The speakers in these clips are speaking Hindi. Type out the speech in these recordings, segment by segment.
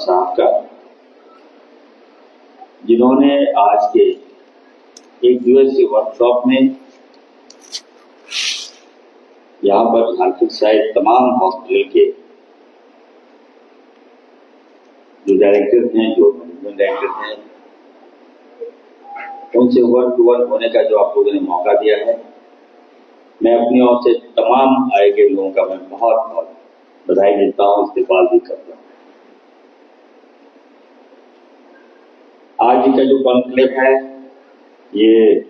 साहब का, जिन्होंने आज के एक दिवसीय वर्कशॉप में यहाँ पर झारखंड साइड तमाम हॉस्पिटल के जो डायरेक्टर हैं, जो मैनेजमेंट डायरेक्टर हैं, उनसे 1 to 1 होने का जो आप लोगों ने मौका दिया है, मैं अपनी ओर से तमाम आए गए लोगों का मैं बहुत बहुत बधाई देता हूँ, इस्तेमाल भी करता हूँ। आज का जो कॉन्क्लेव है, ये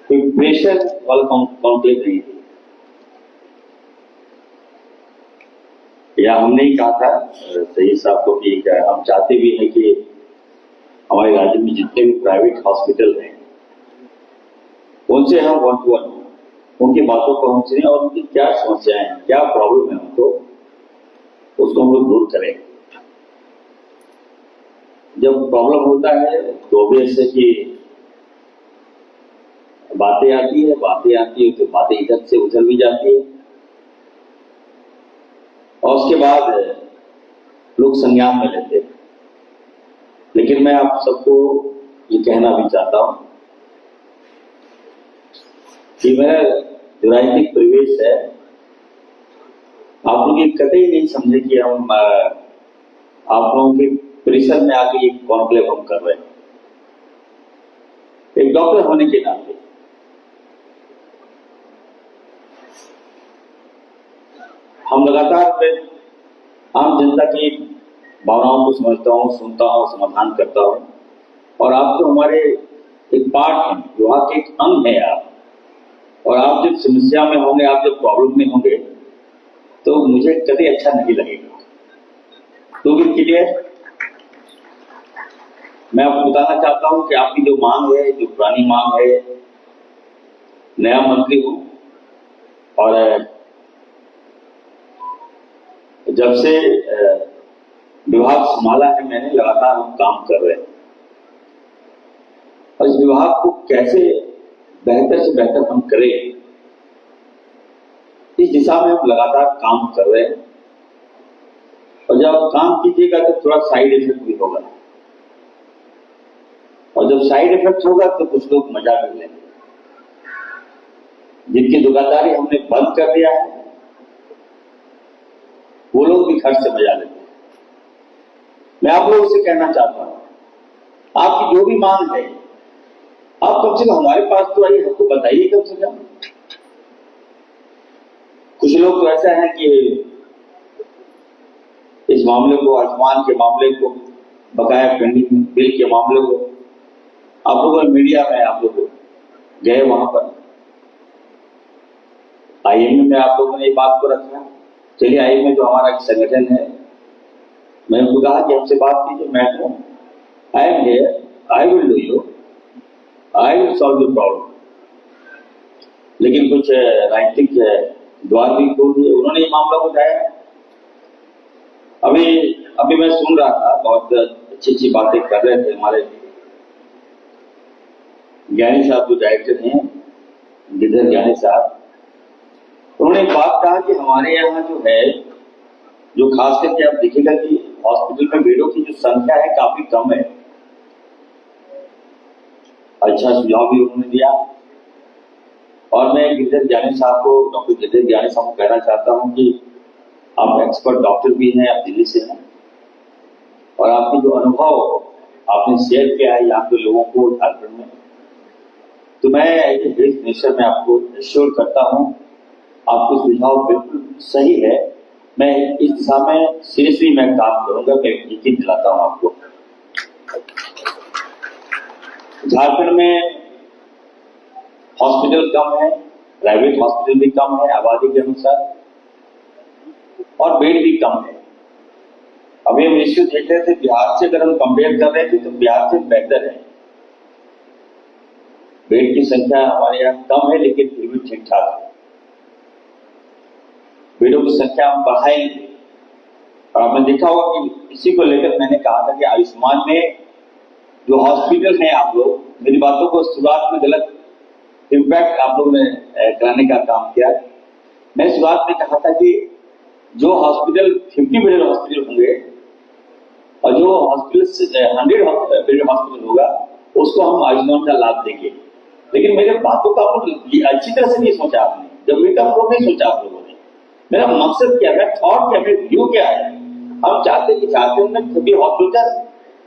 कोई प्रेशर वाला कॉन्क्लेव नहीं है। या हमने ही कहा था सही साहब को कि हम चाहते भी हैं कि हमारे राज्य में जितने भी प्राइवेट हॉस्पिटल हैं, उनसे हम 1 to 1 उनकी बातों को हम सुने और उनकी क्या समस्याएं हैं, क्या प्रॉब्लम है उनको, उसको हम लोग दूर करें। जब प्रॉब्लम होता है तो ऑब्वियस है कि बातें आती है तो बातें इधर से उधर भी जाती है और उसके बाद लोग संज्ञान में लेते हैं। लेकिन मैं आप सबको ये कहना भी चाहता हूं कि मेरा जो राजनीतिक परिवेश है, आप लोग ये कतई नहीं समझे कि हम आप लोगों के परिसर में आके एक कॉन्क्लेव हम कर रहे हैं। एक डॉक्टर होने के नाते हम लगातार आम जनता की भावनाओं को समझता हूँ, सुनता हूँ, समाधान करता हूँ और आप तो हमारे एक पार्ट हैं, वहां के एक अंग है आप। और आप जब समस्या में होंगे, आप जब प्रॉब्लम में होंगे, तो मुझे कभी अच्छा नहीं लगेगा। तो भी क्लियर मैं आपको बताना चाहता हूं कि आपकी जो मांग है, जो पुरानी मांग है, नया मंत्री हूं और जब से विभाग संभाला है मैंने, लगातार हम काम कर रहे हैं और इस विभाग को कैसे बेहतर से बेहतर हम करें, इस दिशा में हम लगातार काम कर रहे हैं। और जब आप काम कीजिएगा तो थोड़ा साइड इफेक्ट भी होगा और जब साइड इफेक्ट होगा तो कुछ लोग मजा भी लेंगे। जिनकी दुकानदारी हमने बंद कर दिया है, वो लोग भी खर्च से मजा लेते हैं। मैं आप लोगों से कहना चाहता हूं, आपकी जो भी मांग है, आप कम से कम हमारे पास तो आइए, हमको बताइए कम से कम। कुछ लोग तो ऐसा है कि इस मामले को, आयुष्मान के मामले को, बकाया पेंडिंग बिल के मामले को, आप लोगों ने मीडिया में आप लोग गए वहां पर, आईएमए में आप लोगों ने ये बात को रखा। चलिए, आईएमए जो हमारा एक संगठन है, मैंने उनको कहा कि हमसे बात कीजिए, मैं हूं, I am here, I will do you, I will solve the problem. लेकिन कुछ राजनीतिक द्वार भी खोल दिए, उन्होंने ये मामला उठाया। अभी मैं सुन रहा था, बहुत अच्छी अच्छी बातें कर रहे थे हमारे ज्ञानी साहब जो डायरेक्टर हैं, गिरधर ज्ञानी साहब। उन्होंने एक बात कहा कि हमारे यहाँ जो है, जो खास करके आप देखिएगा कि हॉस्पिटल में बेडों की जो संख्या है काफी कम है। अच्छा सुझाव भी उन्होंने दिया और मैं गिरधर ज्ञानी साहब को, डॉक्टर गिरधर ज्ञानी साहब को कहना चाहता हूं कि आप एक्सपर्ट डॉक्टर भी हैं, आप दिल्ली से हैं और आपके जो अनुभव आपने शेयर किया है यहाँ के लोगों को झारखंड में, तो मैं हेल्थ मिनिस्टर में आपको एश्योर करता हूं, आपको सुझाव बिल्कुल सही है। मैं इस दिशा में सीरियसली मैं काम करूंगा, मैं यकीन दिलाता हूं आपको। झारखंड में हॉस्पिटल कम है, प्राइवेट हॉस्पिटल भी कम है आबादी के अनुसार और बेड भी कम है। अभी हम इश्यू देख रहे थे, बिहार से अगर हम कंपेयर कर रहे थे तो बिहार से बेहतर है। बेड की संख्या हमारे यहाँ कम है लेकिन फिर भी ठीक ठाक है। बेडों की संख्या हम बढ़ाएंगे और आपने देखा होगा कि इसी को लेकर मैंने कहा था कि आयुष्मान में जो हॉस्पिटल है, आप लोग मेरी बातों को शुरुआत में गलत इम्पैक्ट आप लोगों ने कराने का काम किया। मैं शुरुआत में कहा था कि जो हॉस्पिटल 50 बेड हॉस्पिटल होंगे और जो हॉस्पिटल 100 बेड हॉस्पिटल होगा उसको हम आयुष्मान का लाभ देंगे। लेकिन मेरे बातों का अच्छी तरह से नहीं सोचा आपने, जब बेटा को नहीं सोचा आप लोगों ने। मेरा मकसद क्या है, थॉट क्या है, व्यू क्या है। हम चाहते हैं कि झारखंड में सभी हॉस्पिटल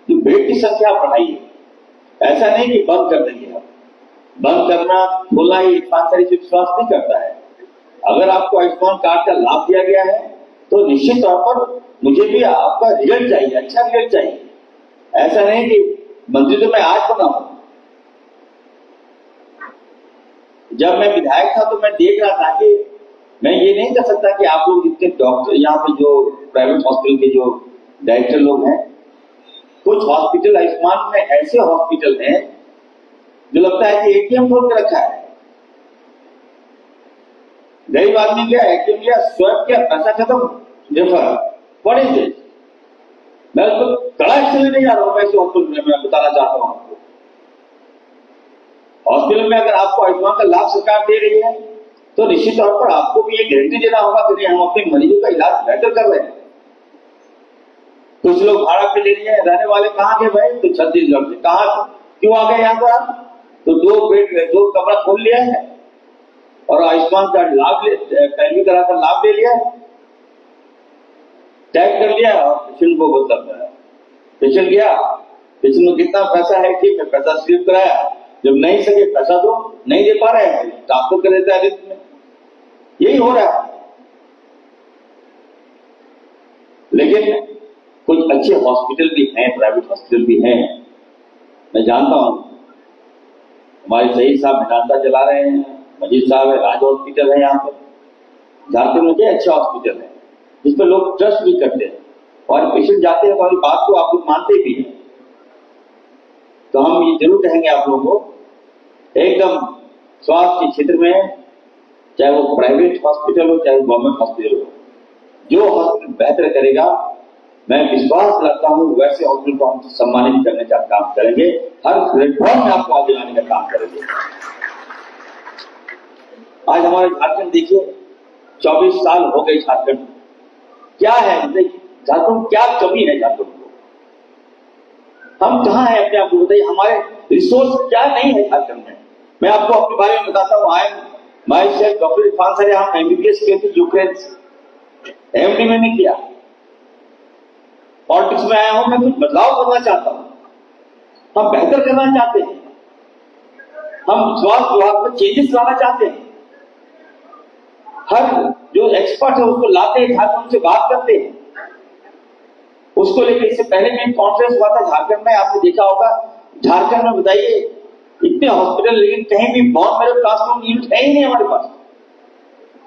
की बेड की संख्या बढ़ाइए। ऐसा नहीं कि बंद कर देंगे आप, बंद करना खोलना ही ईमानदारी से विश्वास नहीं करता है। अगर आपको आयुष्मान कार्ड का लाभ दिया गया है तो निश्चित तौर पर मुझे भी आपका रिजल्ट चाहिए, अच्छा रिजल्ट चाहिए। ऐसा नहीं कि मंत्री तो मैं आज बना हूं, जब मैं विधायक था तो मैं देख रहा था कि मैं ये नहीं कर सकता कि आप लोग जितने डॉक्टर यहाँ पे जो प्राइवेट हॉस्पिटल के जो डायरेक्टर लोग हैं, कुछ हॉस्पिटल आयुष्मान में ऐसे हॉस्पिटल हैं जो लगता है कि एटीएम खोल के रखा है। गरीब आदमी क्या एटीएम लिया, स्वैप किया, पैसा खत्म, रेफर। What is this? मैं उसको कड़ा एक्शन लेने जा रहा हूँ ऐसे हॉस्पिटल में। मैं बताना चाहता हूँ आपको, हॉस्पिटल में अगर आपको आयुष्मान का लाभ सरकार दे रही है तो निश्चित तौर पर आपको भी ये गारंटी देना होगा कि हम अपने मरीजों का इलाज बेहतर कर रहे हैं। कुछ लोग भाड़ा पे ले लिए, रहने वाले कहाँ गए भाई? तो छत्तीसगढ़ से। कहाँ क्यों आ गए यहाँ पर आप? तो 2 बेड 2 कमरा खोल लिया है और आयुष्मान का लाभ पैरवी कराकर लाभ ले लिया, टैग कर लिया और पेशेंट को मतलब पेशेंट गया, पेशेंट में कितना पैसा है, ठीक है, पैसा स्लिप कराया, जब नहीं सके पैसा तो नहीं दे पा रहे हैं, ट्रांसफर कर देता है रिस्क में। यही हो रहा है। लेकिन कुछ अच्छे हॉस्पिटल भी हैं, प्राइवेट हॉस्पिटल भी हैं, मैं जानता हूं। हमारे शहीद साहब मेदांता चला रहे हैं, मजीद साहब है, राज हॉस्पिटल है यहाँ पर झारखंड में, क्या अच्छा हॉस्पिटल है जिस पर लोग ट्रस्ट भी करते हैं और पेशेंट जाते हैं तो हमारी बात को आप लोग मानते भी हैं। तो हम ये जरूर कहेंगे आप लोगों को, एकदम स्वास्थ्य के क्षेत्र में, चाहे वो प्राइवेट हॉस्पिटल हो चाहे गवर्नमेंट हॉस्पिटल हो, जो हॉस्पिटल बेहतर करेगा, मैं विश्वास रखता हूं वैसे हॉस्पिटल को हम सम्मानित करने का काम करेंगे, हर प्लेटफॉर्म में आपको आगे लाने का काम करेंगे। आज हमारे झारखंड देखिए, 24 साल हो गए झारखंड, क्या है झारखंड, क्या कमी है झारखंड को? हम कहाँ हैं अपने आप को बताइए, हमारे रिसोर्स क्या नहीं है झारखंड में? मैं आपको अपने बारे में बताता हूँ। I myself doctor Irfan sir, हम एमबीबीएस किए थे यूक्रेन से, एमडी में नहीं किया। पॉलिटिक्स में आया हूं, मैं कुछ बदलाव करना चाहता हूं, हम बेहतर करना चाहते हैं, हम स्वास्थ्य विभाग में चेंजेस लाना चाहते हैं। हर जो एक्सपर्ट है उसको लाते हैं झारखंड से बात करते हैं, उसको लेकर। इससे पहले भी कॉन्फ्रेंस हुआ था झारखंड में, आपने देखा होगा। झारखंड में बताइए इतने हॉस्पिटल, लेकिन कहीं भी बॉन मेरो ट्रांसप्लांट यूनिट है ही नहीं हमारे पास।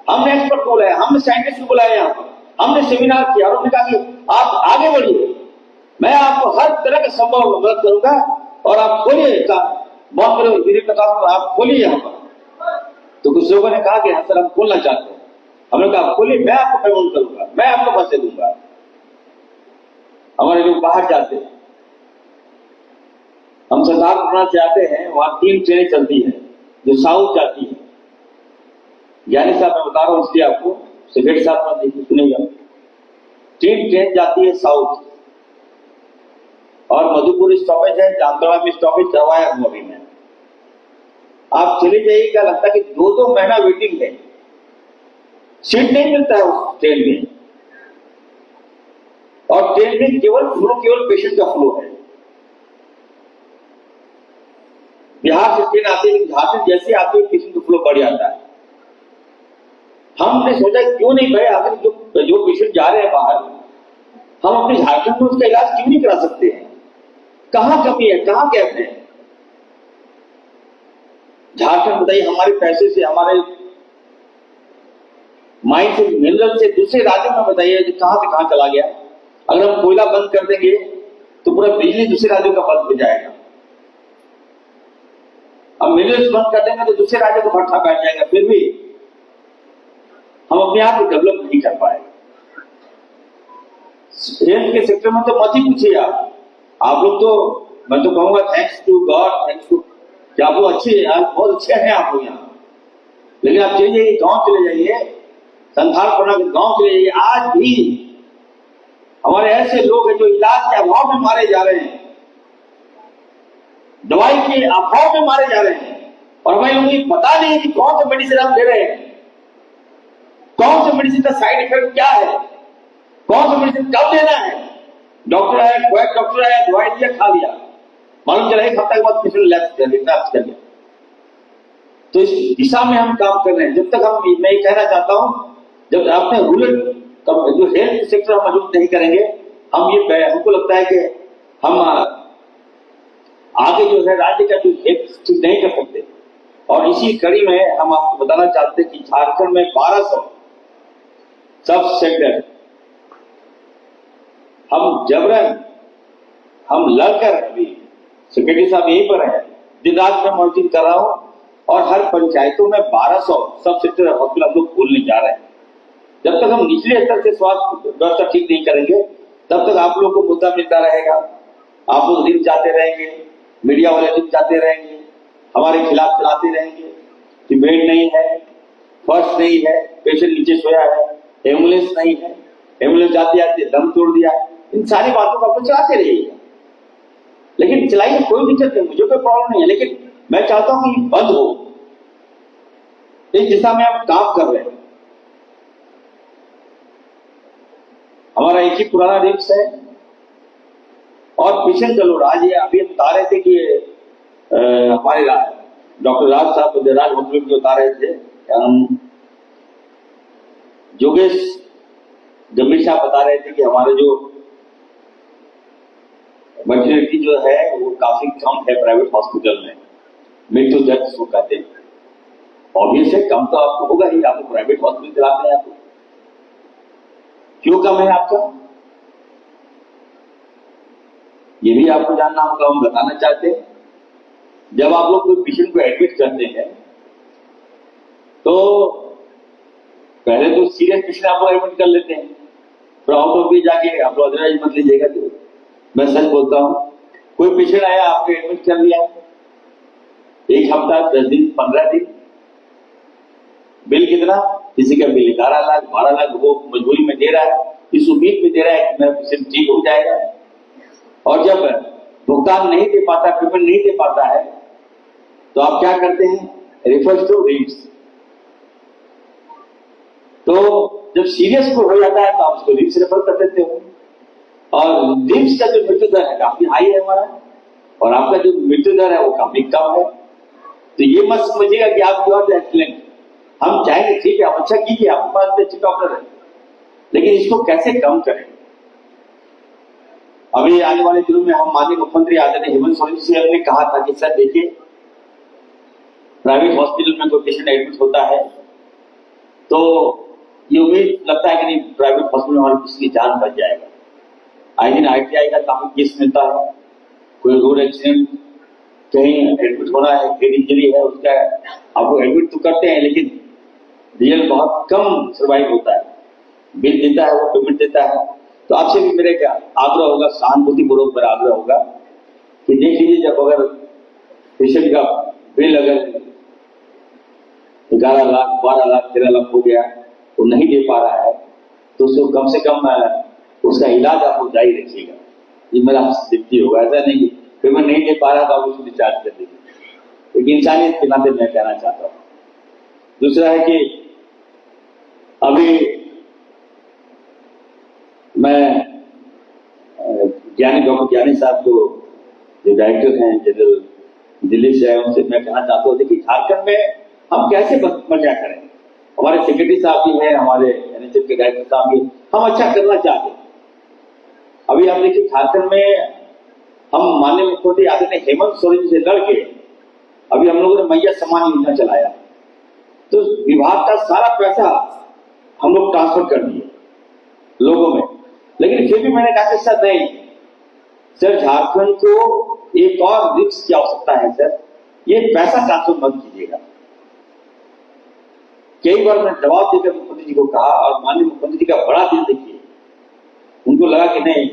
हमने एक्सपर्ट को बुलाया, हमने साइंटिस्ट को बुलाया यहाँ पर, हमने सेमिनार किया और उन्होंने कहा कि आप आगे बढ़िए, मैं आपको हर तरह का संभव मदद करूंगा और आप खोलिए बॉन मेरो आप खोलिए यहाँ पर। तो कुछ लोगों ने कहा कि हाँ सर हम खोलना चाहते हैं। हमने कहा खोलिए, मैं आपको पेमेंट करूंगा, मैं आपको पैसे दूंगा। हमारे लोग बाहर जाते हैं, हम सरदार बनाना चाहते हैं, वहां 3 ट्रेनें चलती है जो साउथ जाती है। ज्ञानी साहब मैं बता रहा हूं इसलिए आपको, सेक्रेटरी साहब आप देखिए सुनेगा। 3 ट्रेन जाती है साउथ और मधुपुर स्टॉपेज है, जामताड़ा में स्टॉपेज करवाया हूं अभी मैं। आप चले जाइए, क्या लगता है कि 2-2 महीना वेटिंग है, सीट नहीं मिलता है उस ट्रेन में। और ट्रेन में केवल पेशेंट का फ्लो है। बिहार से ट्रेन आती है, झारखंड जैसे आती है पेशेंट का फ्लो बढ़ जाता है। हमने सोचा क्यों नहीं भाई, आखिर जो पेशेंट जा रहे हैं बाहर, हम अपने झारखंड में उसका इलाज क्यों नहीं करा सकते हैं? कहां कमी है, कहां गैप है? झारखंड बताइए हमारे पैसे से, हमारे माइंड से, मिनरल से दूसरे राज्यों में बताइए कहां से कहां चला गया। अगर हम कोयला बंद कर देंगे तो पूरा बिजली दूसरे राज्यों का बंद हो जाएगा। अब मिनरल्स बंद कर देंगे तो दूसरे राज्यों का भट्ठा बैठ जाएगा। फिर भी हम अपने आप को डेवलप नहीं कर पाएंगे। हेल्थ के सेक्टर में तो मत ही पूछिए आप लोग तो, मैं तो कहूंगा thanks to God, thanks to कि आप लोग अच्छे, बहुत अच्छे हैं आप लोग यहाँ। लेकिन आप चले जाइए, गांव चले जाइए, संथालपना के गांव चले जाइए, आज भी हमारे ऐसे लोग हैं जो इलाज के अभाव में मारे जा रहे हैं, दवाई के अभाव में मारे जा रहे हैं, और हमें उन्हें पता नहीं है कि कौन सा मेडिसिन हम दे रहे हैं, कौन से मेडिसिन का साइड इफेक्ट क्या है, कौन सा मेडिसिन कब लेना है। डॉक्टर आया, डॉक्टर आया, दवाई दिया, खा लिया, मालूम चला एक हफ्ते के बाद पेशेंट लैप्स कर गया। तो इस दिशा में हम काम कर रहे हैं। जब तक हम, मैं ये कहना चाहता हूं, जब अपने रूरल जो हेल्थ सेक्टर हम मजबूत नहीं करेंगे, हमको लगता है कि हम आगे जो है राज्य का जो हेल्थ ठीक नहीं कर सकते। और इसी कड़ी में हम आपको बताना चाहते हैं कि झारखंड में 1200 सब सेंटर हम जबरन हम लड़कर, अभी सेक्रेटरी साहब यहीं पर है, दिन रात में मॉनिटरिंग कर रहा हूं, और हर पंचायतों में 1200 सब सेक्टर हॉस्पिटल हम लोग खोलने जा रहे हैं। जब तक हम निचले स्तर से स्वास्थ्य व्यवस्था ठीक नहीं करेंगे, तब तक आप लोग को मुद्दा मिलता रहेगा, आप लोग दिन जाते रहेंगे, मीडिया वाले दिन जाते रहेंगे, हमारे खिलाफ चलाते रहेंगे कि बेड नहीं है, फर्श नहीं है, पेशेंट नीचे सोया है, एम्बुलेंस नहीं है, एम्बुलेंस जाते जाते दम तोड़ दिया। इन सारी बातों को आप चलाते रहिएगा, लेकिन चलाइए, कोई दिक्कत नहीं, मुझे कोई प्रॉब्लम नहीं है, लेकिन मैं चाहता हूं कि बंद हो। इस दिशा में हम काम कर रहे हैं। हमारा एक ही पुराना रिक्स है और पेशेंट का लोड। आज ये अभी बता रहे थे कि हमारे डॉक्टर राज साहब राज हॉस्पिटल जो बता रहे थे, योगेश गंभीर साहब बता रहे थे कि हमारे जो मर्टिलिटी जो है वो काफी कम है प्राइवेट हॉस्पिटल में, मृत्यु दर जिसको कहते हैं। ऑब्वियस है, कम तो आपको होगा ही, आप प्राइवेट हॉस्पिटल चलाते हैं, आपको क्यों कम है आपका, ये भी आपको जानना होगा, हम बताना चाहते हैं। जब आप लोग कोई पेशेंट को एडमिट करते हैं तो पहले तो सीरियस पेशेंट आप लोग एडमिट कर लेते हैं, फिर आउट ऑफ भी जाके आप लोग अदरवाइज मत लीजिएगा। तो मैं सच बोलता हूं, कोई पेशेंट आया, आपको एडमिट कर लिया, 1 हफ्ता, 10 दिन, 15 दिन, बिल कितना, किसी का बिल 11 लाख 12 लाख, वो मजबूरी में दे रहा है, इस उम्मीद में दे रहा है कि मेरा पेशेंट ठीक हो जाएगा, और जब भुगतान नहीं दे पाता, पेमेंट नहीं दे पाता है, तो आप क्या करते हैं, रेफर टू रिम्स। तो जब सीरियस को हो जाता है तो आप उसको रिम्स रेफर कर देते हो, और रिम्स का जो मृत्यु दर है काफी हाई है हमारा, और आपका जो मृत्यु दर है वो काफी कम है। तो ये मत समझिएगा कि आप यू आर एक्सीलेंट, हम चाहेंगे ठीक है, आप अच्छा कीजिए, आपके पास अच्छे डॉक्टर है, लेकिन इसको कैसे कम करें। अभी आने वाले दिनों में हम माननीय मुख्यमंत्री आदरणीय हेमंत सोरेन जी ने कहा था कि सर देखिए, प्राइवेट हॉस्पिटल में कोई पेशेंट एडमिट होता है तो ये उम्मीद लगता है कि नहीं, प्राइवेट हॉस्पिटल में हमारे किसी की जान बच जाएगा। आए दिन ITI का काफी केस मिलता है, कोई रोड एक्सीडेंट, कहीं एडमिट होना है, हेड इंजरी है, उसका आप लोग एडमिट तो करते हैं, लेकिन रिजल्ट बहुत कम सर्वाइव होता है, बिल देता है, वो पेमेंट देता है। तो आपसे भी मेरे क्या आग्रह होगा, सहानुभूति पूर्वक मेरा आग्रह होगा कि देख लीजिए, जब अगर पेशेंट का बिल अगर 11 लाख 12 लाख 13 लाख हो गया, वो नहीं दे पा रहा है, तो उसको कम से कम उसका इलाज आप जारी रखिएगा, ये मेरा सिद्धि होगा। ऐसा नहीं पेमेंट नहीं दे पा रहा तो आप उसको डिस्चार्ज कर दीजिए, लेकिन इंसानियत के नाते मैं कहना चाहता हूँ। दूसरा है कि अभी मैं डॉक्टर ज्ञानी साहब को जो डायरेक्टर हैं जनरल दिल्ली से, उनसे मैं कहना चाहता हूँ, देखिए झारखंड में हम कैसे मजा करें। हमारे सेक्रेटरी साहब भी हैं, हमारे NHM के डायरेक्टर साहब भी, हम अच्छा करना चाहते हैं। अभी आप देखिए झारखंड में हम माननीय मुख्यमंत्री आदरणीय हेमंत सोरेन से लड़के अभी हम लोगों ने मैया सम्मान योजना चलाया, तो विभाग का सारा पैसा हम लोग ट्रांसफर कर दिए लोगों में, लेकिन फिर भी मैंने कहा कि सर नहीं, सर झारखंड को एक और रिस्क की आवश्यकता है सर, ये पैसा ट्रांसफर मत कीजिएगा। कई बार मैं जवाब देकर मुख्यमंत्री जी को कहा, और माननीय मुख्यमंत्री जी का बड़ा दिल देखिए, उनको लगा कि नहीं,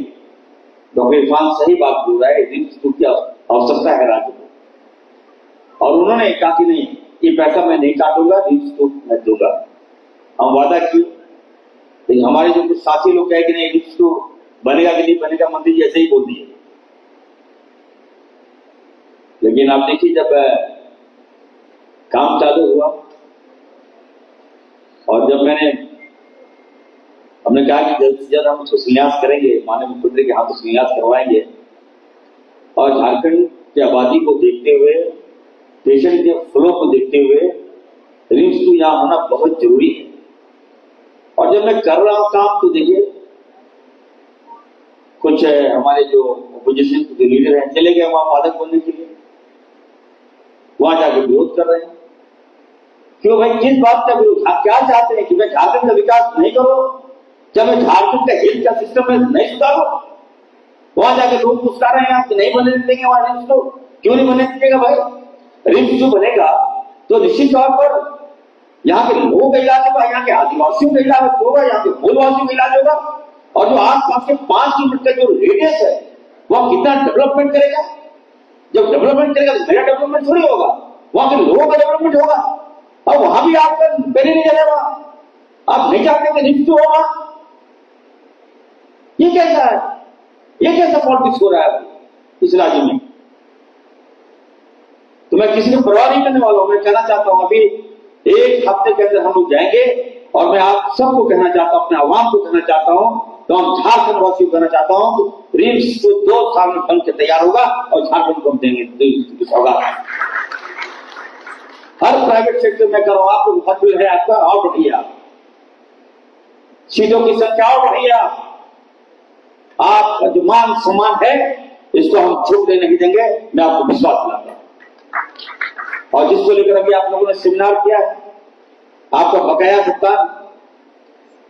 डॉक्टर इरफान सही बात बोल रहा है, रिस्क की आवश्यकता है राज्य को, और उन्होंने कहा कि नहीं, ये पैसा मैं नहीं काटूंगा, रिस्क को मैं दूंगा। हम वादा किए, लेकिन हमारे जो कुछ साथी लोग कहे कि नहीं रिम्स तो बनेगा कि नहीं बनेगा, मंत्री जी ऐसे ही बोल दिए। लेकिन आप देखिए जब काम चालू हुआ और जब हमने कहा कि जल्द से जल्द हम उसको शिलान्यास करेंगे, माननीय मुख्यमंत्री के हाथों शिलान्यास करवाएंगे, और झारखंड की आबादी को देखते हुए, पेशेंट के फ्लो को देखते हुए रिम्स को यहाँ होना बहुत जरूरी है। और जब मैं कर रहा हूं काम तो देखिए कुछ हमारे जो ओपोजिशन के लीडर हैं चले गए वहां वादक बनने के लिए, वहां जाकर विरोध कर रहे हैं। क्यों भाई, किस बात का विरोध? आप क्या चाहते हैं कि मैं झारखंड का विकास नहीं करो? क्या मैं झारखंड का हेल्थ का सिस्टम में नहीं सुधारू? वहां जाकर लोग पुरस्कार रहे हैं कि नहीं बने देंगे वहां रिम्स को। क्यों नहीं बने दीजिएगा भाई? रिम्स जो बनेगा तो निश्चित तौर पर यहाँ के लोगों का इलाज होगा, यहाँ के आदिवासियों का इलाज होगा, यहाँ के मूलवासियों का इलाज होगा। और जो आसपास के 5 किलोमीटर का जो रेडियस है वह कितना डेवलपमेंट करेगा? जब डेवलपमेंट करेगा तो मेरा डेवलपमेंट थोड़ी होगा, वहां के लोगों का डेवलपमेंट होगा। और वहां भी आपका पैरी नहीं चलेगा, आप नहीं चाहते कि रिम्स होगा। ये कैसा है? ये कैसा पॉलिटिक्स हो रहा है इस राज्य में? तो मैं किसी को परवाह नहीं करने वाला हूं। मैं कहना चाहता हूं अभी 1 हफ्ते के अंदर हम लोग जाएंगे और मैं आप सबको कहना चाहता हूं, अपने आवाम को कहना चाहता हूं, तो हम झारखंड वासियों को कहना चाहता हूं कि रिम्स को 2 साल में बन के तैयार होगा और झारखंड को हम देंगे होगा। हर प्राइवेट सेक्टर में करो, आपको हॉस्पिटल है आपका और बढ़िया, सीटों की संख्या और बढ़िया, आपका जो मान सम्मान है इसको हम छूटने नहीं देंगे, मैं आपको विश्वास दिलाता हूं। और जिसको लेकर अभी आप लोगों ने सेमिनार किया है, आपका बकाया भुगतान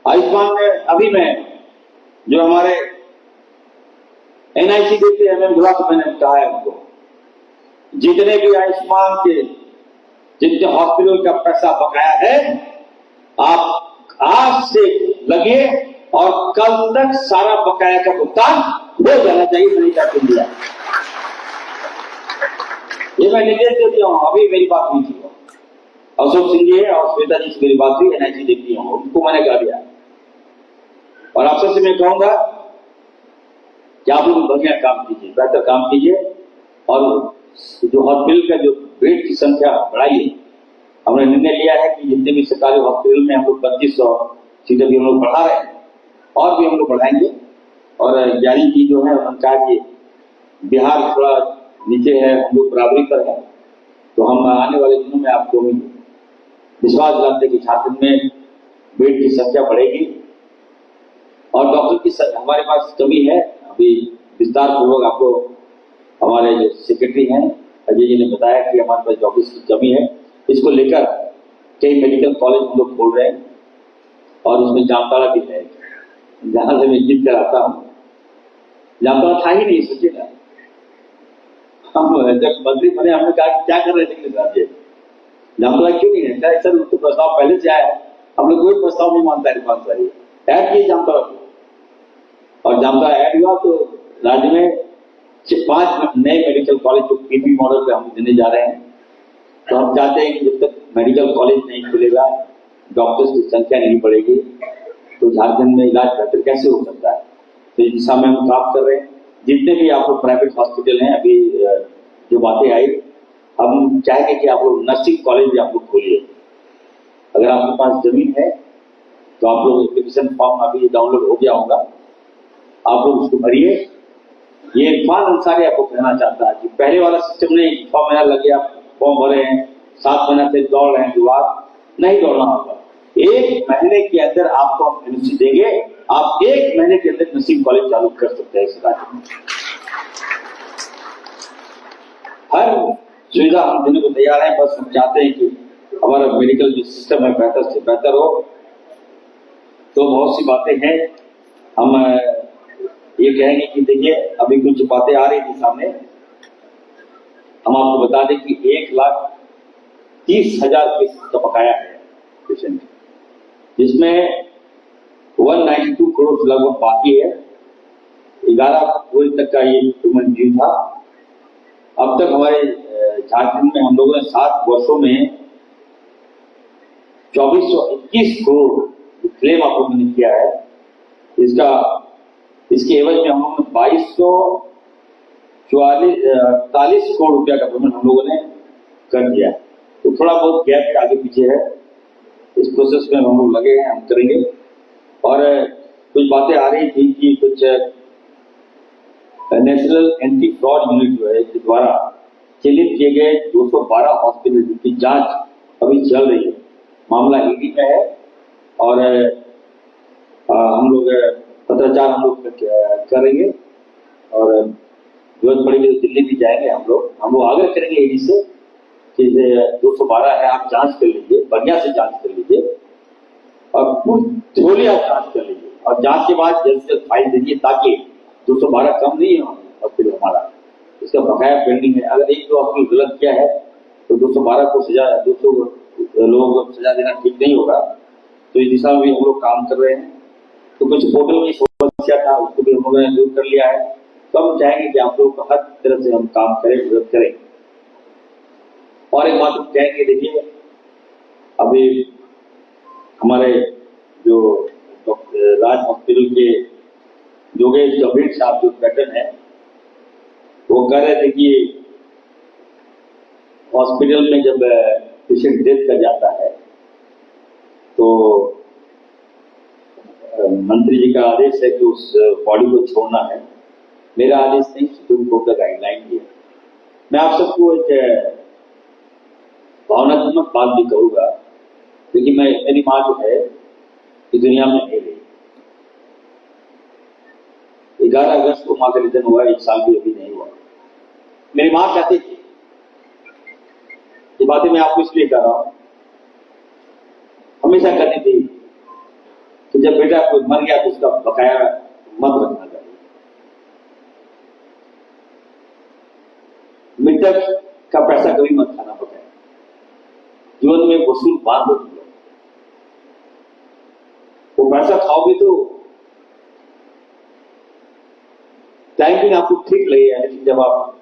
आयुष्मान में अभी मैं जो हमारे NIC देते हैं, मैं बुला के मैंने कहा है उनको, जितने भी आयुष्मान के जितने हॉस्पिटल का पैसा बकाया है आप आज से लगे और कल तक सारा बकाया का भुगतान हो जाना चाहिए। नहीं कर दिया, ये मैं निर्देश दे दिया हूं। अभी मेरी बात हुई थी, अशोक सिंह जी और श्वेता जी से मेरी बात हुई, NIC देखती हूँ, उनको मैंने कह दिया। और आप सबसे मैं कहूंगा कि आप लोग बढ़िया काम कीजिए, बेहतर काम कीजिए और जो हॉस्पिटल का जो बेड की संख्या बढ़ाइए। हमने निर्णय लिया है कि जितने भी सरकारी हॉस्पिटल में हम लोग 2500 सीटें भी हम लोग बढ़ा रहे हैं और भी हम लोग बढ़ाएंगे। और 11 की जो है उन्होंने कहा कि बिहार थोड़ा नीचे है, हम लोग बराबरी पर है, तो हम आने वाले दिनों में आपको विश्वास दिलाते हैं कि झारखंड में बेड की संख्या बढ़ेगी। और डॉक्टर की हमारे पास कमी है, अभी विस्तार पूर्वक आपको हमारे जो सेक्रेटरी हैं अजय जी ने बताया कि हमारे पास डॉक्टर्स की कमी है। इसको लेकर कई मेडिकल कॉलेज हम लोग खोल रहे हैं और उसमें जामताड़ा भी है, जहां से मैं जीत कर आता हूं। जामताड़ा था ही नहीं, सोचिए ना, हम जब मंत्री बने हमने कहा क्या कर रहे थे साहब ये जामताड़ा क्यों नहीं है? सर उसको प्रस्ताव पहले से आया, हम लोग कोई प्रस्ताव नहीं मानता है, पास सारी ऐड किए जामताड़ा को, और जामताड़ा ऐड हुआ तो राज्य में 5 नए मेडिकल कॉलेज जो पीपी मॉडल पे हम देने जा रहे हैं। तो हम चाहते हैं कि जब तक मेडिकल कॉलेज नहीं खुलेगा, डॉक्टर्स की संख्या नहीं बढ़ेगी, तो झारखंड में इलाज बेहतर कैसे हो सकता है? तो इस दिशा में हम काम कर रहे हैं। जितने भी आपको प्राइवेट हॉस्पिटल हैं, अभी जो बातें आई, हम चाहेंगे कि आप लोग नर्सिंग कॉलेज भी आप लोग खोलिए। अगर आपके पास जमीन है तो आप लोग एप्लीकेशन फॉर्म अभी डाउनलोड हो गया होगा, आप लोग उसको भरिए। ये इरफान अंसारी आपको कहना चाहता है कि पहले वाला सिस्टम नहीं, 6 महीना लग गया, फॉर्म भरे हैं, 7 महीना से दौड़ रहे हैं, विवाद नहीं दौड़ना होगा। 1 महीने के अंदर आपको हम एनओसी देंगे, आप 1 महीने के अंदर नर्सिंग कॉलेज चालू कर सकते हैं इस राज्य में। हर सुविधा हम देने को तैयार है, बस हम चाहते हैं कि हमारा मेडिकल जो सिस्टम है बेहतर से बेहतर हो। तो बहुत सी बातें हैं, हम ये कहेंगे कि देखिए अभी कुछ बातें आ रही थी सामने, हम आपको बता दें कि 1,30,000 केस का बकाया है पेशेंट, जिसमें 192 करोड़ लगभग बाकी है। 11 करोड़ तक का ये पेमेंट ड्यू था। अब तक हमारे झारखंड में हम लोगों ने 7 वर्षों में 2400 21 करोड़ क्लेम आप लोगों ने किया है, इसके एवज में हम लोगों ने 2244 करोड़ रुपया का पेमेंट हम लोगों ने कर दिया। तो थोड़ा बहुत गैप आगे पीछे है, इस प्रोसेस में हम लोग लगे हैं, हम करेंगे। और कुछ बातें आ रही थी कि कुछ नेशनल एंटी फ्रॉड यूनिट जो है, इसके द्वारा चिन्हित किए गए 212 हॉस्पिटल की जांच अभी चल रही है। मामला ईडी में है और हम लोग पत्राचार हम लोग करेंगे और जरूरत पड़ेगी तो दिल्ली भी जाएंगे। हम लोग आग्रह करेंगे ईडी से कि 212 है, आप जांच कर लीजिए, बढ़िया से जांच कर लीजिए और पूरी आप जांच कर लीजिए और जांच के बाद जल्द से जल्द फाइल दीजिए, ताकि 212 कम नहीं है हॉस्पिटल हमारा, इसका बकाया पेंडिंग है। अगर एक दो हॉस्पिटल गलत किया है तो 212 को सजा, 200 लोगों को सजा देना ठीक नहीं होगा। तो इस दिशा में भी हम लोग काम कर रहे हैं। तो कुछ पोर्टल की समस्या था, उसको भी हम लोगों ने दूर कर लिया है। तो हम चाहेंगे कि आप लोग को हर तरह से हम काम करें, मदद करें। और एक बात हम कहेंगे, देखिए अभी हमारे जो राज हॉस्पिटल के योगेश गंभीर साहब जो पैटर्न है, वो कह रहे थे कि हॉस्पिटल में जब पेशेंट डेथ कर जाता है तो मंत्री जी का आदेश है कि उस बॉडी को छोड़ना है। मेरा आदेश नहीं, सुप्रीम कोर्ट का गाइडलाइन भी है। मैं आप सबको एक भावनात्मक बात भी कहूंगा, लेकिन मेरी माँ जो है इस दुनिया में नहीं रही। 11 अगस्त को माँ का निधन हुआ, 1 साल भी अभी नहीं हुआ। मेरी माँ कहती थी, ये बातें मैं आपको इसलिए कह रहा हूं, हमेशा कहती थी कि जब बेटा कोई मर गया तो उसका बकाया मत रखना चाहिए, मृतक का पैसा कभी मत खाना बकाया, जीवन में वसूल बांध हो दिया। वो पैसा खाओगे तो टाइमिंग आपको ठीक लगेगा, लेकिन जब आप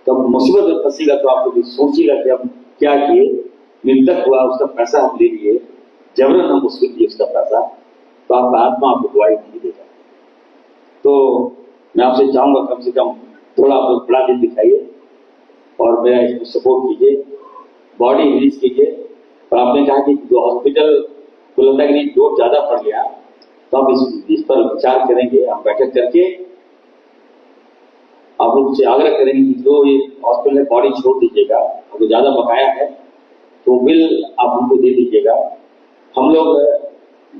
तब मुसीबत में फंसेगा तो आपको भी सोचिएगा कि हम क्या किए, मृतक हुआ, उसका पैसा हम ले लिए, जबरन हम उसको दिए उसका पैसा, तो आपका आत्मा आपको दुआई नहीं देगा। तो मैं आपसे चाहूंगा कम से कम थोड़ा आप लोग बड़ा दिन दिखाइए और मेरा इसमें सपोर्ट कीजिए, बॉडी रिलीज कीजिए। और आपने कहा कि जो हॉस्पिटल को लगता है कि जोर ज्यादा पड़ गया, तो हम इस पर विचार करेंगे। हम बैठक करके आप लोग से आग्रह करेंगे कि जो ये हॉस्पिटल में बॉडी छोड़ दीजिएगा, अगर ज्यादा बकाया है तो बिल आप हमको दे दीजिएगा। हम लोग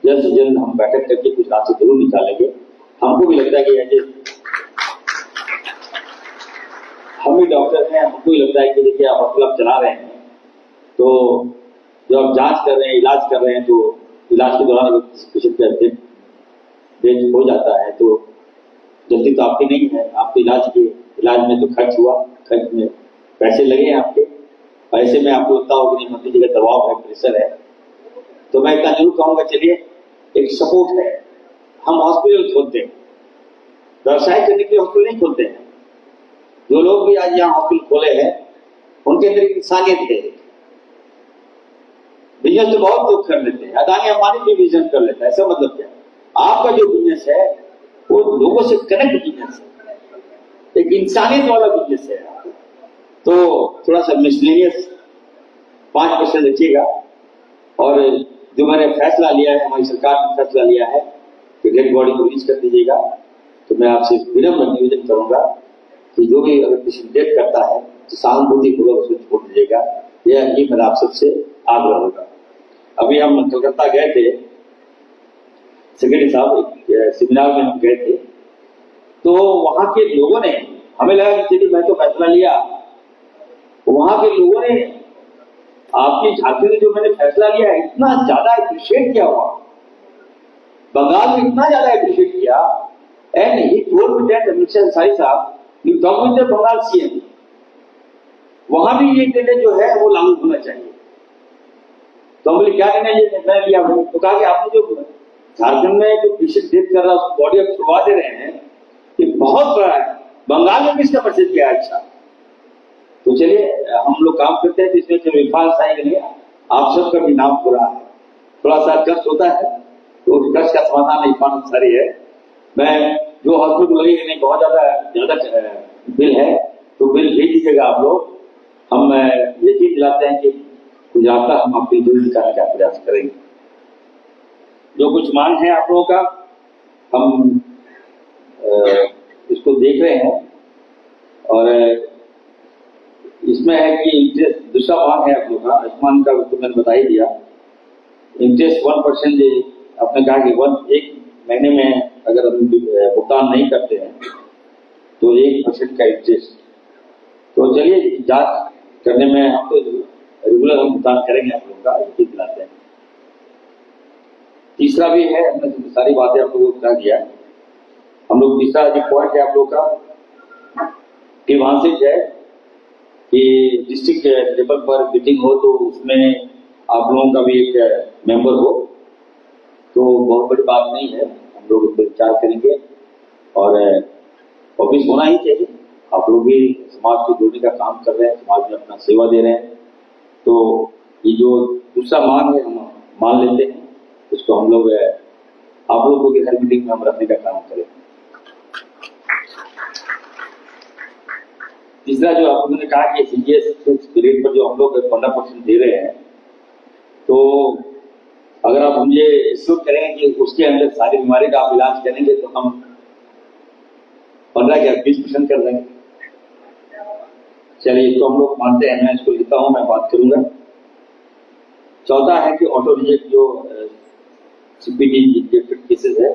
जल्द से जल्द हम बैठक करके कुछ रास्ते जरूर निकालेंगे। हमको भी लगता है कि हम भी डॉक्टर हैं, हमको भी लगता है कि देखिए आप हॉस्पिटल चला रहे हैं, तो जब आप जांच कर रहे हैं, इलाज कर रहे हैं, तो इलाज के दौरान अगर पेशेंट का डेथ हो जाता है तो गलती तो आपकी नहीं है, आपके इलाज में तो खर्च हुआ, खर्च में पैसे लगे हैं आपके। ऐसे में आपको लगता हो कि मंत्री जी का दबाव है, प्रेशर है, तो मैं इतना जरूर कहूंगा, चलिए एक सपोर्ट है। हम हॉस्पिटल खोलते हैं, व्यवसाय करने के लिए हॉस्पिटल नहीं खोलते हैं। जो लोग भी आज यहाँ हॉस्पिटल खोले हैं, उनके अंदर इंसानियत है। बिजनेस तो बहुत लोग कर लेते हैं, अदानी अंबानी भी बिजनेस कर लेता है, ऐसा मतलब क्या? आपका जो बिजनेस है वो लोगों से कनेक्ट बिजनेस है, एक इंसानियत वाला बिजनेस है। तो थोड़ा सा मिसलेनियस 5% रखिएगा। और जो मैंने फैसला लिया है, हमारी सरकार ने फैसला लिया है कि डेड बॉडी को रिलीज कर दीजिएगा, तो मैं आपसे विनम्र निवेदन करूंगा कि जो भी अगर किसी डेथ करता है तो सहानुभूतिपूर्वक उसको छोड़ दीजिएगा। ये मेरा आप सबसे आग्रह होगा। अभी हम कलकत्ता गए थे, सेक्रेटरी साहब सेमिनार में हम गए थे, तो वहां के लोगों ने, हमें लगा कि चलिए मैं तो फैसला लिया, वहां के लोगों ने आपकी झारखंड में जो मैंने फैसला लिया है इतना ज्यादा अप्रिशिएट किया हुआ, बंगाल में इतना ज्यादा अप्रिशिएट किया। And he told me that Amit Shah Ansari sahab, you talk with the Bengal CM, वहां भी ये निर्णय जो है वो लागू होना चाहिए। तो हम बोले क्या निर्णय लिया? तो कहा कि आपने जो झारखंड में जो पेशेंट डेथ कर रहा है बॉडी अब छुड़वा दे रहे हैं, ये बहुत बड़ा है, बंगाल में भी इसका परसेंट किया है। अच्छा, तो चलिए हम लोग काम करते हैं, तो इसमें जो विफल साइन नहीं, आप सबका भी नाम हो रहा है। थोड़ा सा खर्च होता है, तो उस खर्च का समाधान इरफान अंसारी है। मैं जो हॉस्पिटल लगी नहीं बहुत ज्यादा बिल है, तो बिल भेज दीजिएगा आप लोग। हम यकीन दिलाते हैं कि गुजरात का हम आपकी दूर दिखाने का प्रयास करेंगे। जो कुछ मांग है आप लोगों का, हम इसको देख रहे हैं, और इसमें है कि इंटरेस्ट दूसरा मांग है आप लोगों का, आयुष्मान का तो मैंने बता ही दिया। इंटरेस्ट 1% आपने कहा कि एक महीने में अगर हम भुगतान नहीं करते हैं तो 1% का इंटरेस्ट। तो चलिए जांच करने में हम तो रेगुलर हम भुगतान करेंगे आप लोगों का, यकीन दिलाते हैं। तीसरा भी है, हमने सारी बातें आप लोगों को बता दिया है। हम लोग तीसरा जो पॉइंट है आप लोग का कि वहां से है कि डिस्ट्रिक्ट लेवल पर मीटिंग हो तो उसमें आप लोगों का भी एक मेंबर हो, तो बहुत बड़ी बात नहीं है, हम लोग उस पर विचार करेंगे। और ऑफिस होना ही चाहिए, आप लोग भी समाज को जोड़ने का काम कर रहे हैं, समाज में अपना सेवा दे रहे हैं, तो ये जो दूसरा मांग है हम मान लेते हैं, उसको हम लोग आप लोगों की हर मीटिंग में हम रखने का काम करें। तीसरा जो आप लोगों ने कहा कि सीजीएस पीरियड पर जो हम लोग 15% दे रहे हैं, तो अगर आप मुझे एश्योर करेंगे कि उसके अंदर सारी बीमारी का आप इलाज करेंगे तो हम 15 या 20% कर देंगे। चलिए इसको हम लोग मानते हैं, मैं इसको लिखता हूं, मैं बात करूंगा। चौथा है कि ऑटो रिजेक्ट जो सीपीटी रिजेक्टेड केसेस है,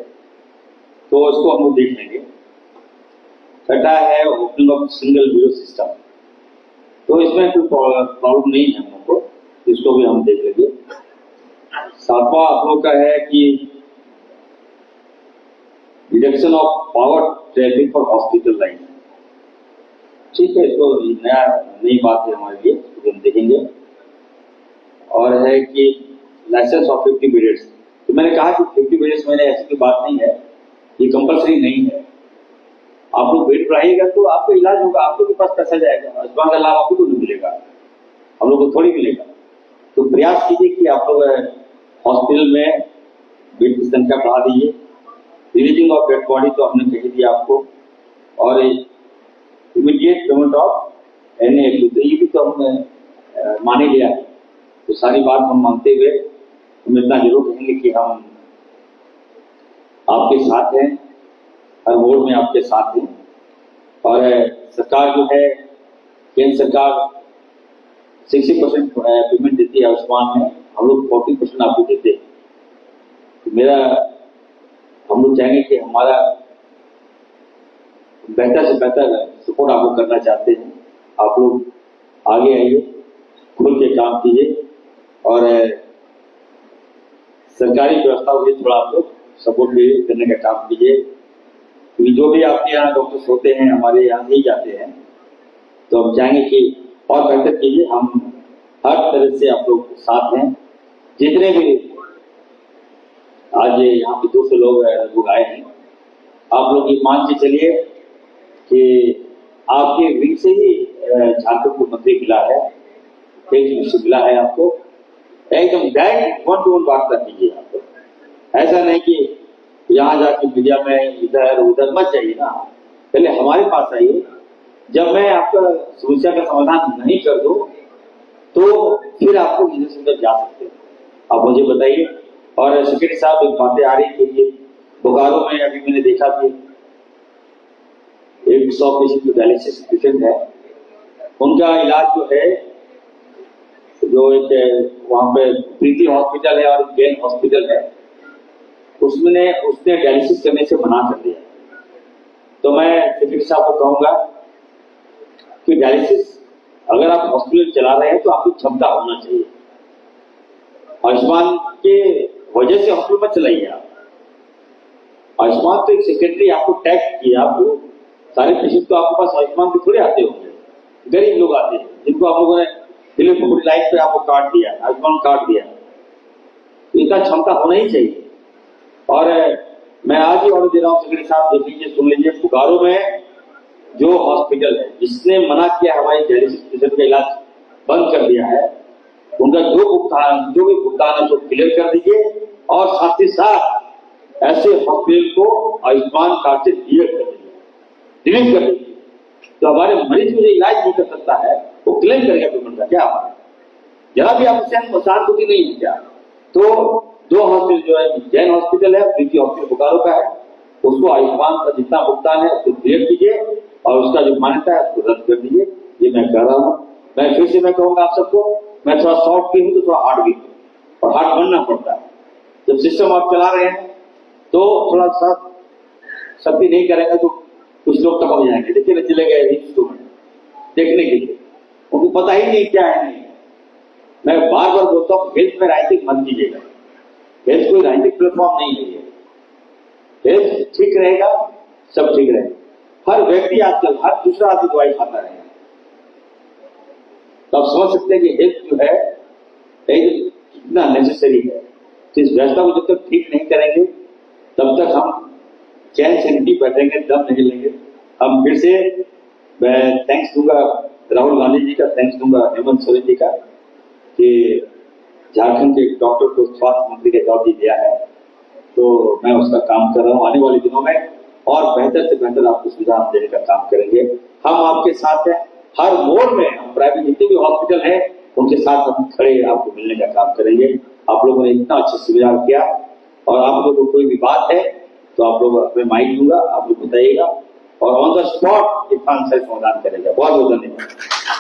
तो उसको हम लोग देख लेंगे। छठा है opening of single window system, तो इसमें कोई प्रॉब्लम नहीं है हम लोग को, इसको भी हम देख लेंगे। सातवां आप लोग का है कि deduction of power traffic for hospital line, ठीक है, इसको नई बात है हमारे लिए, तो हम देखेंगे। और है कि लाइसेंस ऑफ 50 पीरियड्स, तो मैंने कहा कि 50 पीरियड्स मैंने ऐसी कोई बात नहीं है, ये कंपलसरी नहीं है। आप लोग वेट बढ़ाइएगा तो आपको इलाज होगा, आप लोग के पास पैसा जाएगा, आयुष्मान का लाभ आपको तो नहीं मिलेगा, हम लोग को थोड़ी मिलेगा। तो प्रयास कीजिए कि आप लोग हॉस्पिटल में बेड की संख्या बढ़ा दीजिए। रिलीजिंग ऑफ डेड बॉडी तो हमने कह दिया आपको, और इमीडिएट पेमेंट ऑफ एनएफटी, तो ये भी तो हमने मान ही लिया है। तो सारी बात हम मानते हुए हम इतना जरूर कहेंगे कि हम आपके साथ हैं, हर मोड में आपके साथ हैं। और सरकार जो है, केंद्र सरकार 60% पेमेंट देती है आयुष्मान में, हम लोग 40% आपको देते हैं। तो हम लोग चाहेंगे कि हमारा बेहतर से बेहतर सपोर्ट आपको करना चाहते हैं। आप लोग आगे आइए, खुल के काम कीजिए, और सरकारी व्यवस्था भी थोड़ा आप लोग सपोर्ट भी करने का काम कीजिए, क्योंकि जो भी आपके यहाँ डॉक्टर्स होते हैं हमारे यहाँ नहीं जाते हैं, तो हम चाहेंगे कि और बेहतर कीजिए। हम हर तरह से आप लोग साथ हैं। जितने भी आज यहाँ पे 200 लोग आए हैं, आप लोग ये मान के चलिए कि आपके विंग से ही झारखंड को मंत्री मिला है, एक मिला है आपको, एकदम डायरेक्ट 1 to 1 बात कीजिए। आपको ऐसा नहीं कि यहाँ जाके मीडिया में इधर उधर मत जाइए ना, पहले हमारे पास आइए। जब मैं आपका समस्या का समाधान नहीं कर दूं तो फिर आपको इधर से उधर जा सकते हैं, आप मुझे बताइए। और सेक्रेटरी साहब एक बातें आ रही थी, बोकारो में अभी मैंने देखा कि एक 100 पेशेंट डायलिसिस पेशेंट है, उनका इलाज जो है, जो एक वहां पे प्रीति हॉस्पिटल है और जैन हॉस्पिटल है, उसने डायलिसिस करने से मना कर दिया। तो मैं सेक्रेटरी साहब को कहूंगा कि डायलिसिस अगर आप हॉस्पिटल चला रहे हैं तो आपकी क्षमता होना चाहिए। आयुष्मान के वजह से हॉस्पिटल मत चलाइए आप। आयुष्मान तो एक सेक्रेटरी आपको टैग किया, आपको सारे पेशेंट तो आपके पास आयुष्मान के थोड़े आते होंगे, गरीब लोग आते हैं जिनको आप लोगों ने डिलीवरी लाइन पे आपको कार्ड दिया, आयुष्मान कार्ड दिया, तो इनका क्षमता होना ही चाहिए। और मैं आज ही ऑर्डर दे रहा हूँ, सेक्रेटरी साहब देख लीजिए, सुन लीजिए, बोकारो में जो हॉस्पिटल है जिसने मना किया हमारी डायलिसिस पेशेंट का इलाज बंद कर दिया है, उनका जो भी भुगतान है उसको क्लियर कर दीजिए और साथ ही साथ ऐसे हॉस्पिटल को आयुष्मान कार्ड से डिलीट कर दीजिए, डिलीट कर दीजिए। तो हमारे मरीज को जो इलाज नहीं कर सकता है वो क्लेम करेगा पेमेंट का क्या हमारा, जरा भी आप सहानुभूति नहीं है क्या? तो दो हॉस्पिटल जो है, जैन हॉस्पिटल है, प्रीति हॉस्पिटल बोकारो का है, उसको आयुष्मान का जितना भुगतान है उसको क्लियर कीजिए और उसका जो मान्यता है उसको रद्द कर दीजिए। ये मैं कह रहा हूँ। मैं फिर से मैं कहूंगा आप सबको, मैं थोड़ा सॉफ्ट भी हूँ तो थोड़ा हार्ड भी हूँ, और हार्ड बनना पड़ता है। जब सिस्टम आप चला रहे हैं तो थोड़ा सा सख्ती नहीं करेंगे तो कुछ लोग टपक जाएंगे। देखिए ना, चले गए इंस्ट्रूमेंट देखने के लिए, उनको पता ही नहीं क्या है नहीं है। मैं बार बार बोलता हूँ, हेल्थ में राजनीतिक मत कीजिएगा। हेल्थ कोई राजनीतिक प्लेटफॉर्म नहीं है। हेल्थ ठीक रहेगा, सब ठीक रहेगा। हर व्यक्ति आजकल, हर दूसरा आदमी दवाई खाता रहेगा, तो आप समझ सकते हैं कि हेल्थ जो है कितना नेसेसरी है। तो इस व्यवस्था को जब तक ठीक नहीं करेंगे तब तक हम चैन से नहीं बैठेंगे, दम नहीं लेंगे। हम फिर से मैं थैंक्स दूंगा राहुल गांधी जी का, थैंक्स दूंगा हेमंत सोरेन जी का कि झारखंड के डॉक्टर को स्वास्थ्य मंत्री का जवाब दिया है। तो मैं उसका काम कर रहा हूँ। आने वाले दिनों में और बेहतर से बेहतर आपको सुविधा देने का काम करेंगे। हम आपके साथ हैं हर मोड़ में। हम प्राइवेट जितने भी हॉस्पिटल है उनके साथ हम खड़े आपको मिलने का काम करेंगे। आप लोगों ने इतना अच्छा सुविधा किया, और आप लोगों को कोई भी बात है तो आप लोग अपने माइक दूंगा, आप लोग बताइएगा और ऑन द स्पॉट इसका आंसर समाधान करेंगे। बहुत बहुत धन्यवाद।